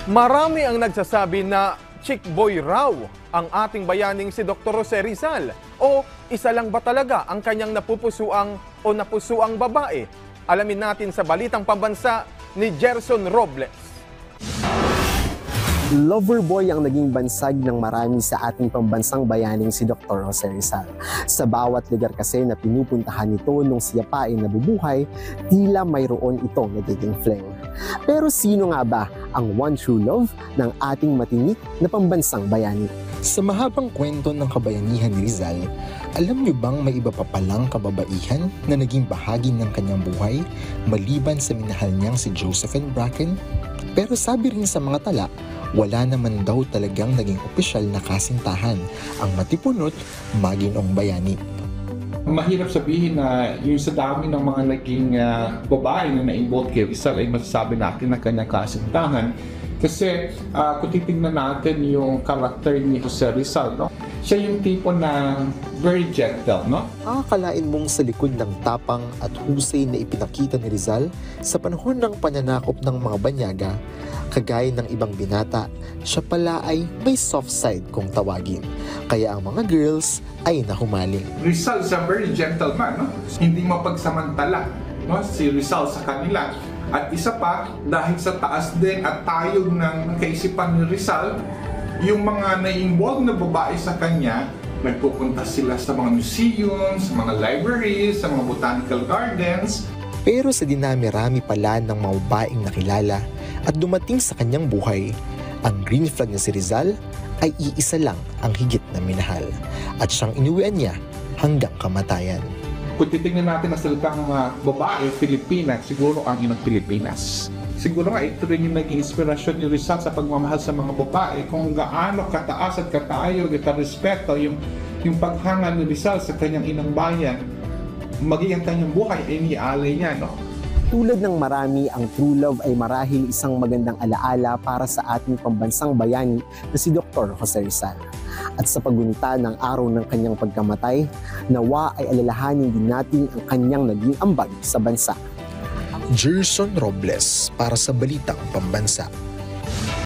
Marami ang nagsasabi na chick boy raw ang ating bayaning si Dr. Jose Rizal. O isa lang ba talaga ang kanyang napupusuang o napusuang babae? Alamin natin sa Balitang Pambansa ni Gerson Robles. Lover boy ang naging bansag ng marami sa ating pambansang bayaning si Dr. Jose Rizal. Sa bawat lugar kasi na pinupuntahan nito nung siya pa ay nabubuhay, tila mayroon itong nagiging fling. Pero sino nga ba ang one true love ng ating matinik na pambansang bayani? Sa mahabang kwento ng kabayanihan ni Rizal, alam niyo bang may iba pa palang kababaihan na naging bahagi ng kanyang buhay maliban sa minahal niyang si Josephine Bracken? Pero sabi rin sa mga tala, wala naman daw talagang naging opisyal na kasintahan ang matipunot Maginong Bayani. Mahirap sabihin na yung sa dami ng mga naging babae na na-involved kay Rizal ay masasabi natin na kanyang kasintahan. Kasi kung titignan natin yung karakter ni Jose Rizal, no? Siya yung tipo na very gentle, no? Akalain mong sa likod ng tapang at husay na ipinakita ni Rizal sa panahon ng pananakop ng mga banyaga, kagaya ng ibang binata, siya pala ay may soft side kung tawagin. Kaya ang mga girls ay nahumaling. Rizal is a very gentleman, no? Hindi mapagsamantala, no? Si Rizal sa kanila. At isa pa, dahil sa taas din at tayog ng kaisipan ni Rizal, yung mga na-involved na babae sa kanya, nagpupunta sila sa mga museums, sa mga libraries, sa mga botanical gardens. Pero sa dinami-rami pala ng mga babaeng nakilala at dumating sa kanyang buhay, ang green flag na si Rizal ay iisa lang ang higit na minahal at siyang inuwian niya hanggang kamatayan. Kung titignan natin ang salitang babae, Filipina, siguro ang inang Pilipinas. Siguro nga ito rin yung naging inspirasyon ni Rizal sa pagmamahal sa mga babae, kung gaano kataas at katayog at respeto yung paghanga ni Rizal sa kanyang inang bayan, maging ang kanyang buhay ay nialay niya, no? Tulad ng marami, ang true love ay marahil isang magandang alaala para sa ating pambansang bayani na si Dr. Jose Rizal. At sa paggunita ng araw ng kanyang pagkamatay, nawa ay alalahanin din natin ang kanyang naging ambag sa bansa. Gerson Robles para sa Balitang Pambansa.